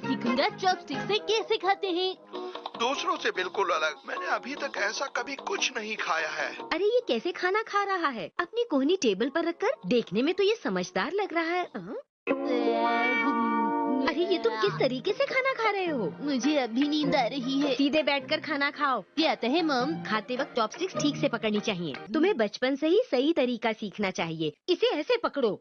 सीखूंगा chopstick से कैसे खाते हैं। दूसरों से बिल्कुल अलग। मैंने अभी तक ऐसा कभी कुछ नहीं खाया है। अरे ये कैसे खाना खा रहा है? अपनी कोहनी टेबल पर रखकर। देखने में तो ये समझदार लग रहा है। अरे ये तुम किस तरीके से खाना खा रहे हो? मुझे अभी नींद आ रही है। सीधे बैठकर खाना खाओ। क्या आता है मॉम? खाते वक्त चॉपस्टिक्स ठीक से पकड़नी चाहिए। तुम्हें बचपन से ही सही तरीका सीखना चाहिए। इसे ऐसे पकड़ो।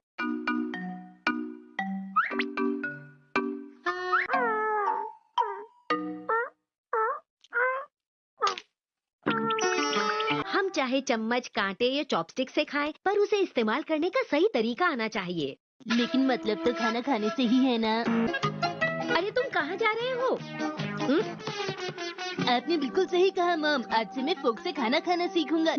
हम चाहे चम्मच, कांटे या चॉपस्टिक से खाएं, पर उसे इस्तेमाल करने का सही तरीका आना चाहिए। लेकिन मतलब तो खाना खाने से ही है ना। अरे तुम कहाँ जा रहे हो? आपने बिल्कुल सही कहा मॉम। आज से मैं फोक से खाना खाना सीखूंगा।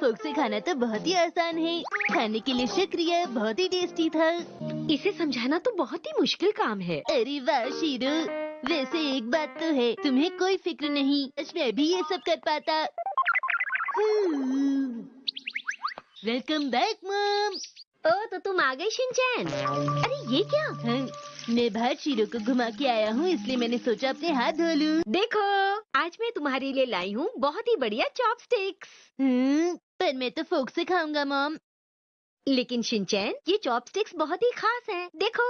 फोक से खाना तो बहुत ही आसान है। खाने के लिए शुक्रिया, बहुत ही टेस्टी था। इसे समझाना तो बहुत ही मुश्किल काम है। अरे वाह शीरू, वैसे एक बात तो है, तुम्हें कोई फिक्र नहीं। आज मैं भी ये सब कर पाता। Welcome back mom. ओ तो तुम आ गई शिनचैन। अरे ये क्या? मैं बाहर शीरो को घुमा के आया हूँ, इसलिए मैंने सोचा अपने हाथ धो लूं। देखो आज मैं तुम्हारे लिए लाई हूँ बहुत ही बढ़िया चॉपस्टिक्स। पर मैं तो फोक से खाऊंगा मॉम। लेकिन शिनचैन ये चॉपस्टिक्स बहुत ही खास हैं। देखो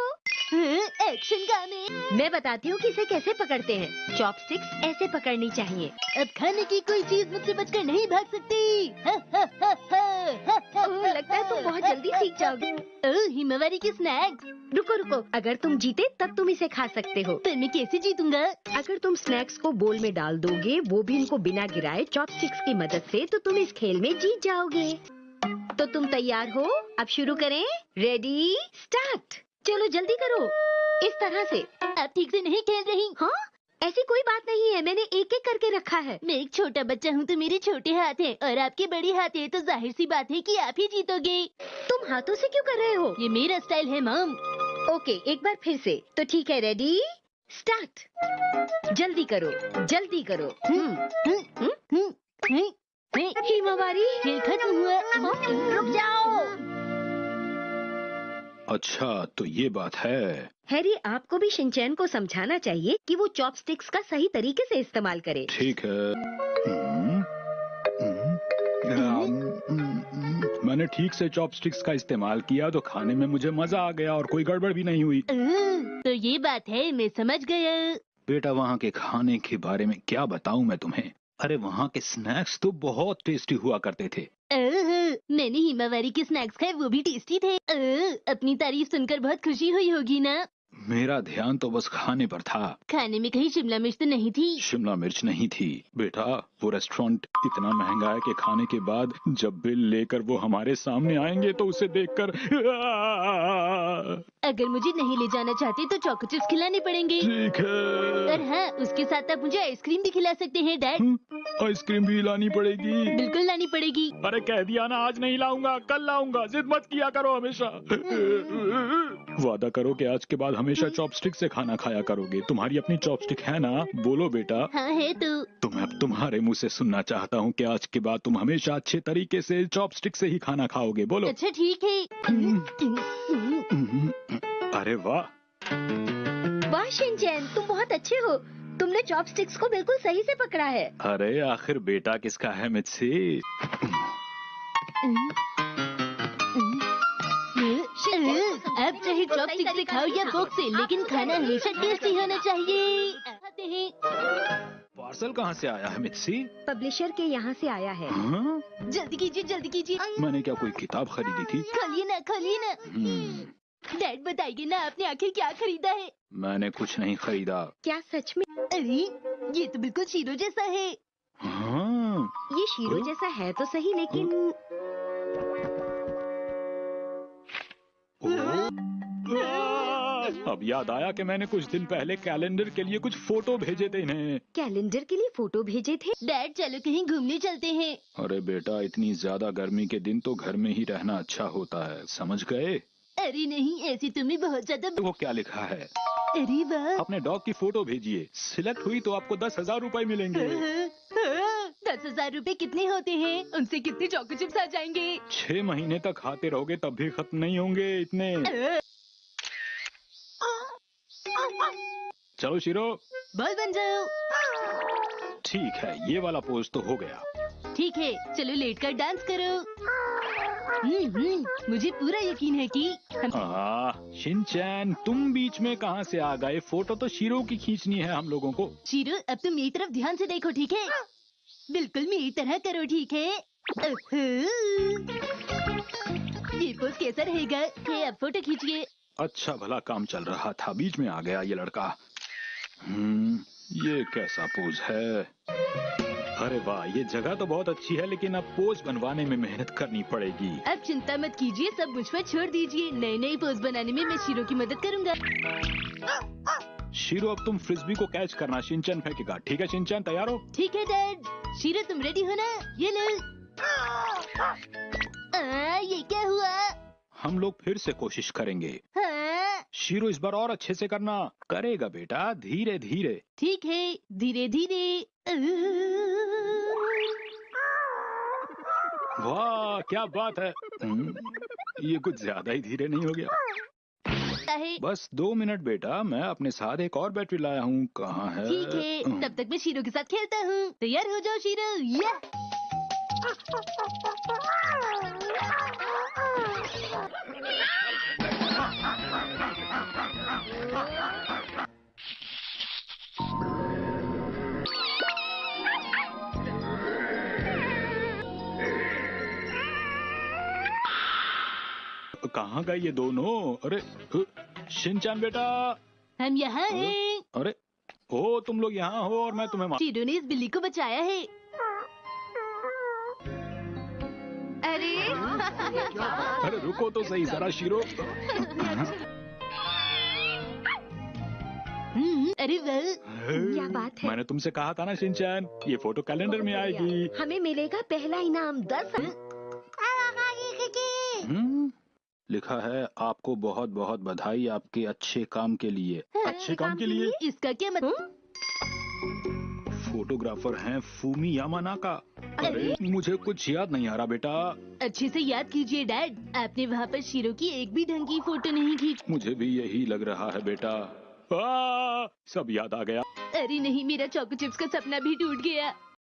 एक्शन काम है। मैं बताती हूँ कि इसे कैसे पकड़ते हैं। चॉपस्टिक्स ऐसे पकड़नी चाहिए। अब खाने की कोई चीज मुझसे बचकर नहीं भाग सकती। ओह, लगता है तुम बहुत जल्दी सीख जाओगे। ओह, हिमावारी के स्नैक्स। रुको रुको, अगर तुम जीते तब तुम इसे खा सकते हो। पर मैं कैसे जीतूंगा? अगर तुम स्नैक्स को बोल में डाल दोगे, वो भी उनको बिना गिराए चॉपस्टिक्स की मदद से, तो तुम इस खेल में जीत जाओगे। तो तुम तैयार हो? अब शुरू करें। Ready start. चलो जल्दी करो। इस तरह से। आप ठीक से नहीं खेल रही। हाँ ऐसी कोई बात नहीं है, मैंने एक एक करके रखा है। मैं एक छोटा बच्चा हूँ तो मेरे छोटे हाथ हैं और आपके बड़े हाथ हैं, तो जाहिर सी बात है कि आप ही जीतोगे। तुम हाथों से क्यों कर रहे हो? ये मेरा स्टाइल है मॉम। ओके एक बार फिर से। तो ठीक है, रेडी स्टार्ट। जल्दी करो जल्दी करो। हिमावारी खेल खत्म हुआ। रुक जाओ। अच्छा तो ये बात है। हैरी आपको भी शिनचैन को समझाना चाहिए कि वो चॉपस्टिक्स का सही तरीके से इस्तेमाल करे। ठीक है। मैंने ठीक से चॉपस्टिक्स का इस्तेमाल किया तो खाने में मुझे मजा आ गया और कोई गड़बड़ भी नहीं हुई। तो ये बात है, मैं समझ गया। बेटा वहाँ के खाने के बारे में क्या बताऊँ मैं तुम्हें। अरे वहाँ के स्नैक्स तो बहुत टेस्टी हुआ करते थे। मैंने हिमावारी के स्नैक्स खाए, वो भी टेस्टी थे। अपनी तारीफ सुनकर बहुत खुशी हुई होगी ना? मेरा ध्यान तो बस खाने पर था। खाने में कहीं शिमला मिर्च तो नहीं थी? शिमला मिर्च नहीं थी बेटा। वो रेस्टोरेंट इतना महंगा है कि खाने के बाद जब बिल लेकर वो हमारे सामने आएंगे तो उसे देखकर अगर मुझे नहीं ले जाना चाहते तो चॉको चिप्स खिलाने पड़ेंगे। ठीक है। और हाँ, उसके साथ आप मुझे आइसक्रीम भी खिला सकते हैं डैड। आइसक्रीम भी लानी पड़ेगी? बिल्कुल लानी पड़ेगी। अरे कह दिया ना, आज नहीं लाऊंगा, कल लाऊंगा। जिद मत किया करो हमेशा। वादा करो कि आज के बाद हमेशा चॉपस्टिक से खाना खाया करोगे। तुम्हारी अपनी चॉपस्टिक है ना? बोलो बेटा। हाँ है तो मैं अब तुम्हारे मुंह से सुनना चाहता हूँ कि आज के बाद तुम हमेशा अच्छे तरीके से चॉपस्टिक से ही खाना खाओगे। बोलो। अच्छा ठीक है। अरे वाह। वाह शिनचैन, तुम बहुत अच्छे हो। तुमने चॉपस्टिक्स को बिल्कुल सही से पकड़ा है। अरे आखिर बेटा किसका है मुझसे? आप चाहे चॉपस्टिक से खाओ या फोक से, लेकिन खाना हमेशा टेस्टी होना चाहिए। आते हैं। पार्सल कहाँ से आया है मित्सी? पब्लिशर के यहाँ से आया है। हाँ? जल्दी कीजिए जल्दी कीजिए। मैंने क्या कोई किताब खरीदी थी? खोलिए ना खोलिए ना। डैड बताइए ना, आपने आखिर क्या खरीदा है? मैंने कुछ नहीं खरीदा। क्या सच में? अरे ये तो बिल्कुल शीरो जैसा है। हाँ। ये शीरो जैसा है तो सही, लेकिन अब याद आया कि मैंने कुछ दिन पहले कैलेंडर के लिए कुछ फोटो भेजे थे इन्हें। कैलेंडर के लिए फोटो भेजे थे? डैड चलो कहीं घूमने चलते हैं। अरे बेटा इतनी ज्यादा गर्मी के दिन तो घर में ही रहना अच्छा होता है, समझ गए? अरे नहीं, ऐसी तुम्हें बहुत ज्यादा। वो क्या लिखा है? अरे वाह। अपने डॉग की फोटो भेजिए, सिलेक्ट हुई तो आपको 10,000 रुपए मिलेंगे। 10,000 रुपए कितने होते हैं? उनसे कितने चॉको चिप्स आ जाएंगे? 6 महीने तक खाते रहोगे तब भी खत्म नहीं होंगे इतने। चलो शीरो। बॉल बन जाओ। ठीक है, ये वाला पोज तो हो गया। ठीक है, चलो लेट कर डांस करो। मुझे पूरा यकीन है कि हम शिनचैन, तुम बीच में कहाँ से आ गए? फोटो तो शीरो की खींचनी है हम लोगों को। शीरो, अब तुम मेरी तरफ ध्यान से देखो, ठीक है? बिल्कुल मेरी तरह करो, ठीक है? ये पोज कैसा रहेगा? अब फोटो खींचिए। अच्छा भला काम चल रहा था, बीच में आ गया ये लड़का। ये कैसा पोज है? अरे वाह, ये जगह तो बहुत अच्छी है, लेकिन अब पोज बनवाने में मेहनत करनी पड़ेगी। अब चिंता मत कीजिए, सब मुझ पर छोड़ दीजिए। नए नए पोज बनाने में मैं शीरो की मदद करूंगा। शीरो, अब तुम फ्रिस्बी को कैच करना, शिनचैन फेंकेगा। ठीक है शिनचैन, तैयार हो? ठीक है डैड। शीरो, तुम रेडी हो ना? ये लो। ये क्या हुआ? हम लोग फिर से कोशिश करेंगे। हाँ? शीरो, इस बार और अच्छे से करना। करेगा बेटा, धीरे धीरे। ठीक है, धीरे धीरे। वाह क्या बात है। ये कुछ ज्यादा ही धीरे नहीं हो गया? बस 2 मिनट बेटा, मैं अपने साथ एक और बैटरी लाया हूँ। कहाँ है? ठीक है, तब तक मैं शीरो के साथ खेलता हूँ। तैयार हो जाओ शीरो। या कहाँ गए ये दोनों? अरे शिनचैन बेटा। हम यहाँ हैं। अरे ओ, तुम लोग यहाँ हो और मैं तुम्हें शीरो ने इस बिल्ली को बचाया है। अरे रुको तो सही जरा शीरो। अरे वाह, क्या बात है? मैंने तुमसे कहा था ना शिनचैन, ये फोटो कैलेंडर में आएगी। हमें मिलेगा पहला इनाम 10। लिखा है, आपको बहुत बहुत बधाई आपके अच्छे काम के लिए। अच्छे काम के लिए? इसका क्या मतलब? फोटोग्राफर हैं फूमी यामानाका। अरे मुझे कुछ याद नहीं आ रहा बेटा। अच्छे से याद कीजिए डैड, आपने वहाँ पर शीरो की एक भी ढंग की फोटो नहीं खींची। मुझे भी यही लग रहा है बेटा। सब याद आ गया। अरे नहीं, मेरा चोको चिप्स का सपना भी टूट गया।